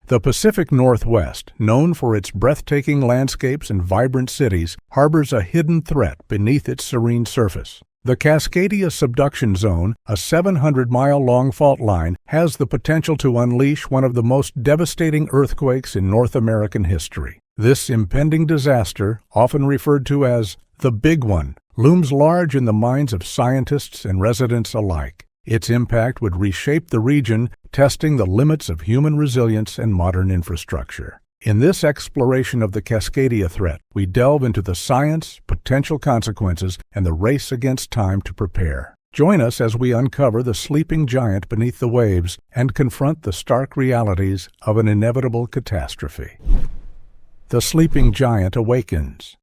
The Pacific Northwest, known for its breathtaking landscapes and vibrant cities, harbors a hidden threat beneath its serene surface. The Cascadia Subduction Zone, a 700-mile-long fault line, has the potential to unleash one of the most devastating earthquakes in North American history. This impending disaster, often referred to as the Big One, looms large in the minds of scientists and residents alike. Its impact would reshape the region, testing the limits of human resilience and modern infrastructure. In this exploration of the Cascadia threat, we delve into the science, potential consequences, and the race against time to prepare. Join us as we uncover the sleeping giant beneath the waves and confront the stark realities of an inevitable catastrophe. The sleeping giant awakens.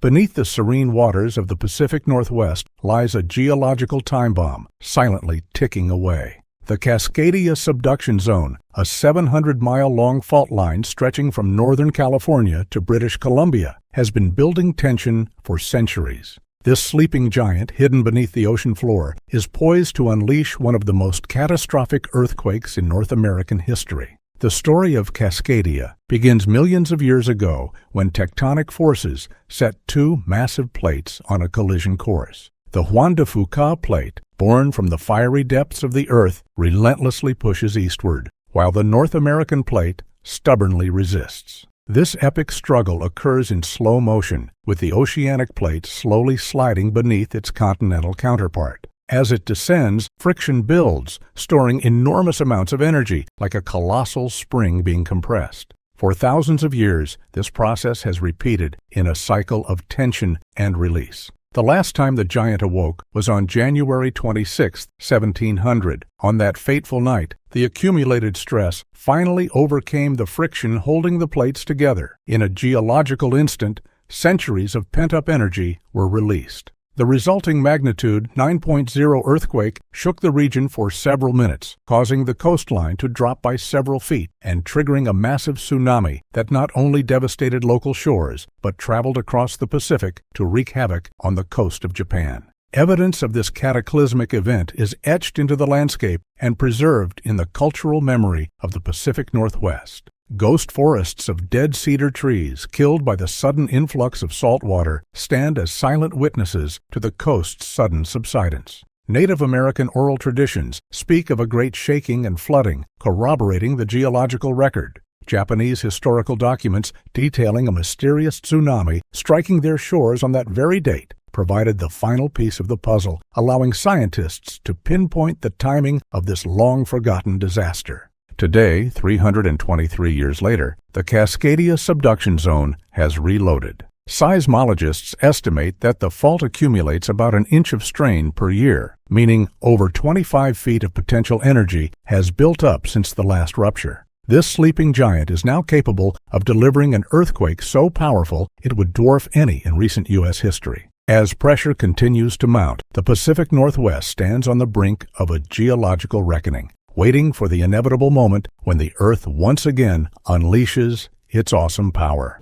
Beneath the serene waters of the Pacific Northwest lies a geological time bomb, silently ticking away. The Cascadia Subduction Zone, a 700-mile-long fault line stretching from Northern California to British Columbia, has been building tension for centuries. This sleeping giant, hidden beneath the ocean floor, is poised to unleash one of the most catastrophic earthquakes in North American history. The story of Cascadia begins millions of years ago when tectonic forces set two massive plates on a collision course. The Juan de Fuca plate, born from the fiery depths of the earth, relentlessly pushes eastward, while the North American plate stubbornly resists. This epic struggle occurs in slow motion, with the oceanic plate slowly sliding beneath its continental counterpart. As it descends, friction builds, storing enormous amounts of energy, like a colossal spring being compressed. For thousands of years, this process has repeated in a cycle of tension and release. The last time the giant awoke was on January 26, 1700. On that fateful night, the accumulated stress finally overcame the friction holding the plates together. In a geological instant, centuries of pent-up energy were released. The resulting magnitude 9.0 earthquake shook the region for several minutes, causing the coastline to drop by several feet and triggering a massive tsunami that not only devastated local shores, but traveled across the Pacific to wreak havoc on the coast of Japan. Evidence of this cataclysmic event is etched into the landscape and preserved in the cultural memory of the Pacific Northwest. Ghost forests of dead cedar trees, killed by the sudden influx of salt water, stand as silent witnesses to the coast's sudden subsidence. Native American oral traditions speak of a great shaking and flooding, corroborating the geological record. Japanese historical documents detailing a mysterious tsunami striking their shores on that very date provided the final piece of the puzzle, allowing scientists to pinpoint the timing of this long-forgotten disaster. Today, 323 years later, the Cascadia Subduction Zone has reloaded. Seismologists estimate that the fault accumulates about an inch of strain per year, meaning over 25 feet of potential energy has built up since the last rupture. This sleeping giant is now capable of delivering an earthquake so powerful it would dwarf any in recent U.S. history. As pressure continues to mount, the Pacific Northwest stands on the brink of a geological reckoning, waiting for the inevitable moment when the Earth once again unleashes its awesome power.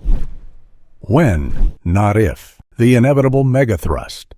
When, not if. The inevitable Megathrust.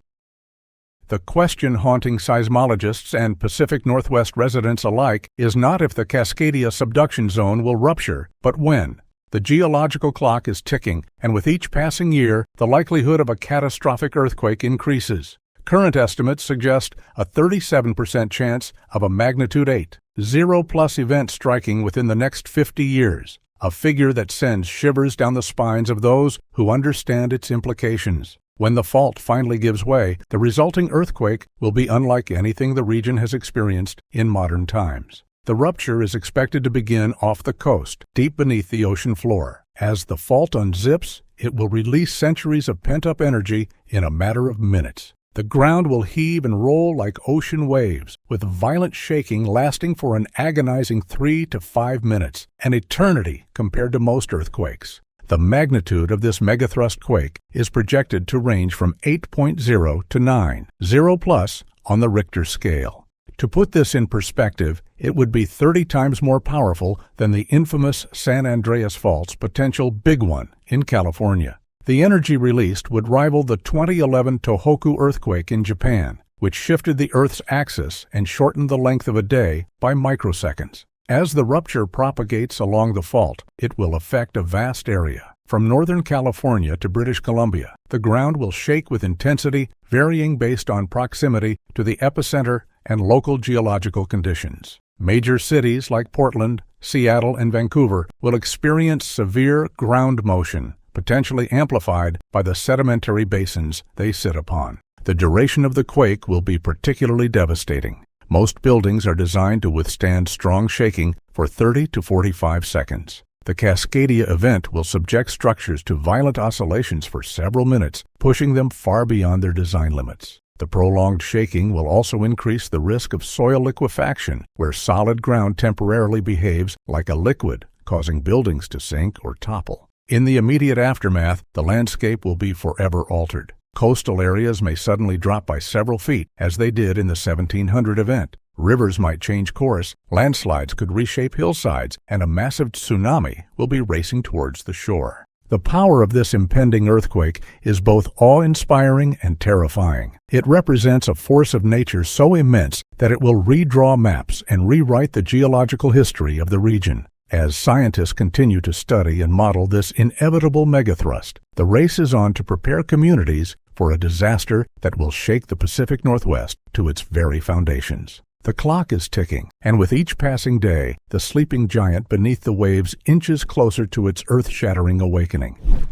The question haunting seismologists and Pacific Northwest residents alike is not if the Cascadia Subduction Zone will rupture, but when. The geological clock is ticking, and with each passing year, the likelihood of a catastrophic earthquake increases. Current estimates suggest a 37% chance of a magnitude 8, 0+ event striking within the next 50 years, a figure that sends shivers down the spines of those who understand its implications. When the fault finally gives way, the resulting earthquake will be unlike anything the region has experienced in modern times. The rupture is expected to begin off the coast, deep beneath the ocean floor. As the fault unzips, it will release centuries of pent-up energy in a matter of minutes. The ground will heave and roll like ocean waves, with violent shaking lasting for an agonizing 3 to 5 minutes, an eternity compared to most earthquakes. The magnitude of this megathrust quake is projected to range from 8.0 to 9, 0+ on the Richter scale. To put this in perspective, it would be 30 times more powerful than the infamous San Andreas Fault's potential Big One in California. The energy released would rival the 2011 Tohoku earthquake in Japan, which shifted the Earth's axis and shortened the length of a day by microseconds. As the rupture propagates along the fault, it will affect a vast area. From Northern California to British Columbia, the ground will shake with intensity, varying based on proximity to the epicenter and local geological conditions. Major cities like Portland, Seattle, and Vancouver will experience severe ground motion, potentially amplified by the sedimentary basins they sit upon. The duration of the quake will be particularly devastating. Most buildings are designed to withstand strong shaking for 30 to 45 seconds. The Cascadia event will subject structures to violent oscillations for several minutes, pushing them far beyond their design limits. The prolonged shaking will also increase the risk of soil liquefaction, where solid ground temporarily behaves like a liquid, causing buildings to sink or topple. In the immediate aftermath, the landscape will be forever altered. Coastal areas may suddenly drop by several feet, as they did in the 1700 event. Rivers might change course, landslides could reshape hillsides, and a massive tsunami will be racing towards the shore. The power of this impending earthquake is both awe-inspiring and terrifying. It represents a force of nature so immense that it will redraw maps and rewrite the geological history of the region. As scientists continue to study and model this inevitable megathrust, the race is on to prepare communities for a disaster that will shake the Pacific Northwest to its very foundations. The clock is ticking, and with each passing day, the sleeping giant beneath the waves inches closer to its earth-shattering awakening.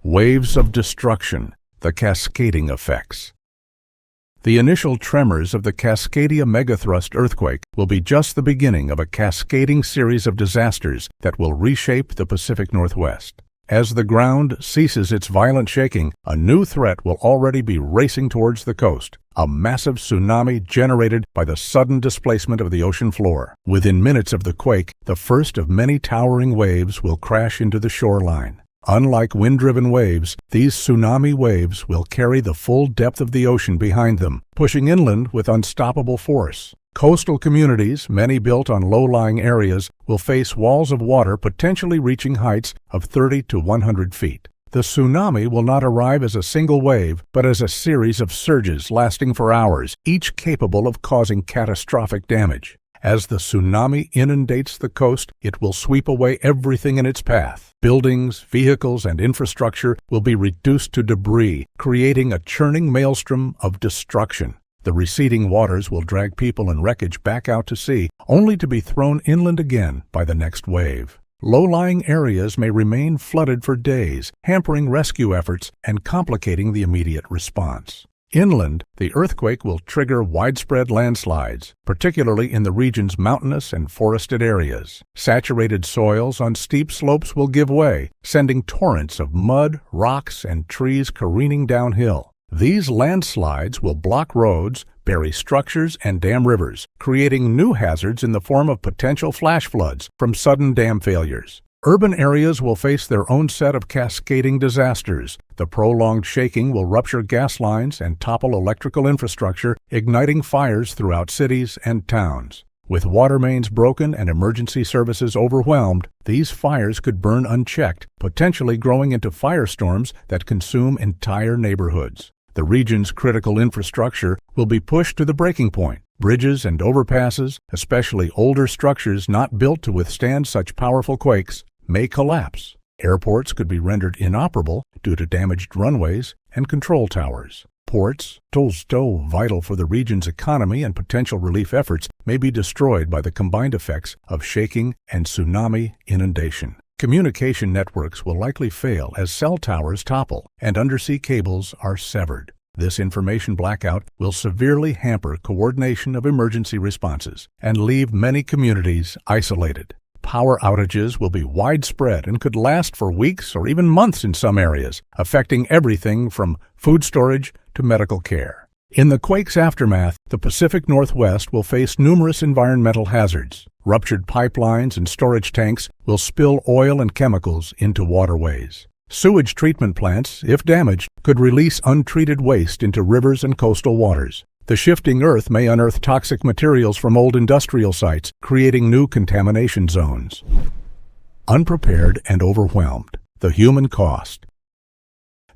Waves of destruction, the cascading effects. The initial tremors of the Cascadia Megathrust earthquake will be just the beginning of a cascading series of disasters that will reshape the Pacific Northwest. As the ground ceases its violent shaking, a new threat will already be racing towards the coast, a massive tsunami generated by the sudden displacement of the ocean floor. Within minutes of the quake, the first of many towering waves will crash into the shoreline. Unlike wind-driven waves, these tsunami waves will carry the full depth of the ocean behind them, pushing inland with unstoppable force. Coastal communities, many built on low-lying areas, will face walls of water potentially reaching heights of 30 to 100 feet. The tsunami will not arrive as a single wave, but as a series of surges lasting for hours, each capable of causing catastrophic damage. As the tsunami inundates the coast, it will sweep away everything in its path. Buildings, vehicles, and infrastructure will be reduced to debris, creating a churning maelstrom of destruction. The receding waters will drag people and wreckage back out to sea, only to be thrown inland again by the next wave. Low-lying areas may remain flooded for days, hampering rescue efforts and complicating the immediate response. Inland, the earthquake will trigger widespread landslides, particularly in the region's mountainous and forested areas. Saturated soils on steep slopes will give way, sending torrents of mud, rocks, and trees careening downhill. These landslides will block roads, bury structures, and dam rivers, creating new hazards in the form of potential flash floods from sudden dam failures. Urban areas will face their own set of cascading disasters. The prolonged shaking will rupture gas lines and topple electrical infrastructure, igniting fires throughout cities and towns. With water mains broken and emergency services overwhelmed, these fires could burn unchecked, potentially growing into firestorms that consume entire neighborhoods. The region's critical infrastructure will be pushed to the breaking point. Bridges and overpasses, especially older structures not built to withstand such powerful quakes, may collapse. Airports could be rendered inoperable due to damaged runways and control towers. Ports, so vital for the region's economy and potential relief efforts, may be destroyed by the combined effects of shaking and tsunami inundation. Communication networks will likely fail as cell towers topple and undersea cables are severed. This information blackout will severely hamper coordination of emergency responses and leave many communities isolated. Power outages will be widespread and could last for weeks or even months in some areas, affecting everything from food storage to medical care. In the quake's aftermath, the Pacific Northwest will face numerous environmental hazards. Ruptured pipelines and storage tanks will spill oil and chemicals into waterways. Sewage treatment plants, if damaged, could release untreated waste into rivers and coastal waters. The shifting earth may unearth toxic materials from old industrial sites, creating new contamination zones. Unprepared and overwhelmed. The human cost.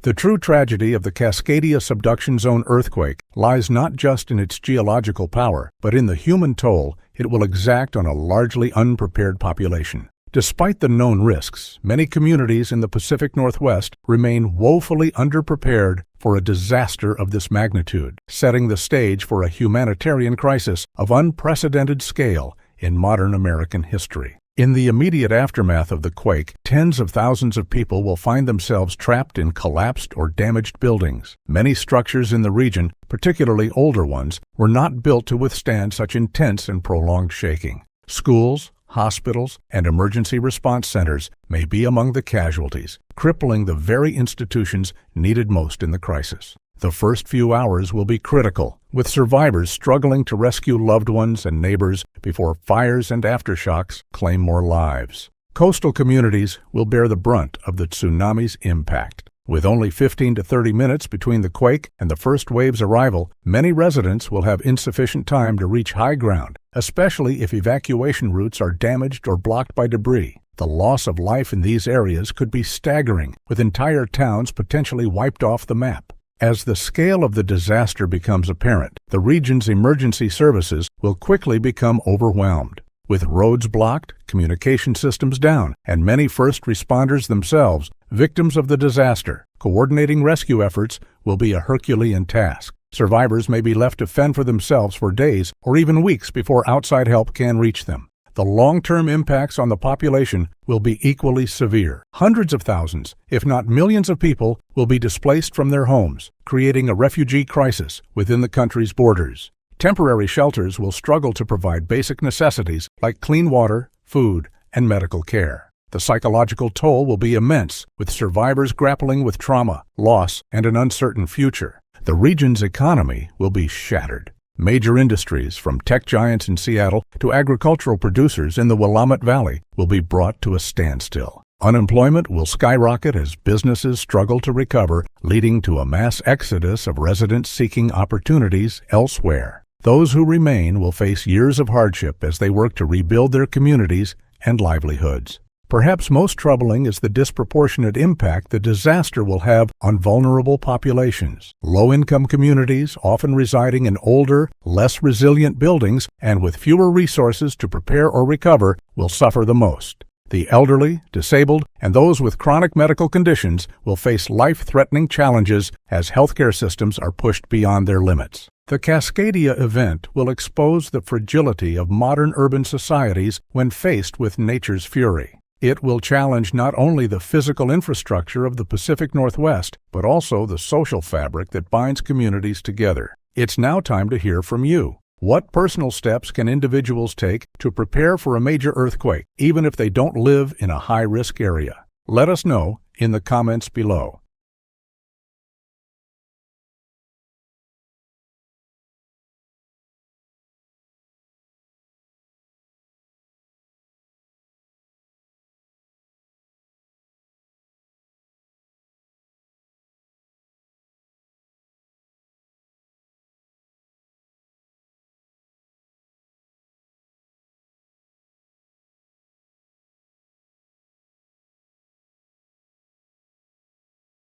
The true tragedy of the Cascadia Subduction Zone earthquake lies not just in its geological power, but in the human toll it will exact on a largely unprepared population. Despite the known risks, many communities in the Pacific Northwest remain woefully underprepared for a disaster of this magnitude, setting the stage for a humanitarian crisis of unprecedented scale in modern American history. In the immediate aftermath of the quake, tens of thousands of people will find themselves trapped in collapsed or damaged buildings. Many structures in the region, particularly older ones, were not built to withstand such intense and prolonged shaking. Schools, hospitals, and emergency response centers may be among the casualties, crippling the very institutions needed most in the crisis. The first few hours will be critical, with survivors struggling to rescue loved ones and neighbors before fires and aftershocks claim more lives. Coastal communities will bear the brunt of the tsunami's impact. With only 15 to 30 minutes between the quake and the first wave's arrival, many residents will have insufficient time to reach high ground, especially if evacuation routes are damaged or blocked by debris. The loss of life in these areas could be staggering, with entire towns potentially wiped off the map. As the scale of the disaster becomes apparent, the region's emergency services will quickly become overwhelmed. With roads blocked, communication systems down, and many first responders themselves victims of the disaster, coordinating rescue efforts will be a Herculean task. Survivors may be left to fend for themselves for days or even weeks before outside help can reach them. The long-term impacts on the population will be equally severe. Hundreds of thousands, if not millions of people, will be displaced from their homes, creating a refugee crisis within the country's borders. Temporary shelters will struggle to provide basic necessities like clean water, food, and medical care. The psychological toll will be immense, with survivors grappling with trauma, loss, and an uncertain future. The region's economy will be shattered. Major industries, from tech giants in Seattle to agricultural producers in the Willamette Valley, will be brought to a standstill. Unemployment will skyrocket as businesses struggle to recover, leading to a mass exodus of residents seeking opportunities elsewhere. Those who remain will face years of hardship as they work to rebuild their communities and livelihoods. Perhaps most troubling is the disproportionate impact the disaster will have on vulnerable populations. Low-income communities, often residing in older, less resilient buildings and with fewer resources to prepare or recover, will suffer the most. The elderly, disabled, and those with chronic medical conditions will face life-threatening challenges as healthcare systems are pushed beyond their limits. The Cascadia event will expose the fragility of modern urban societies when faced with nature's fury. It will challenge not only the physical infrastructure of the Pacific Northwest, but also the social fabric that binds communities together. It's now time to hear from you. What personal steps can individuals take to prepare for a major earthquake, even if they don't live in a high-risk area? Let us know in the comments below.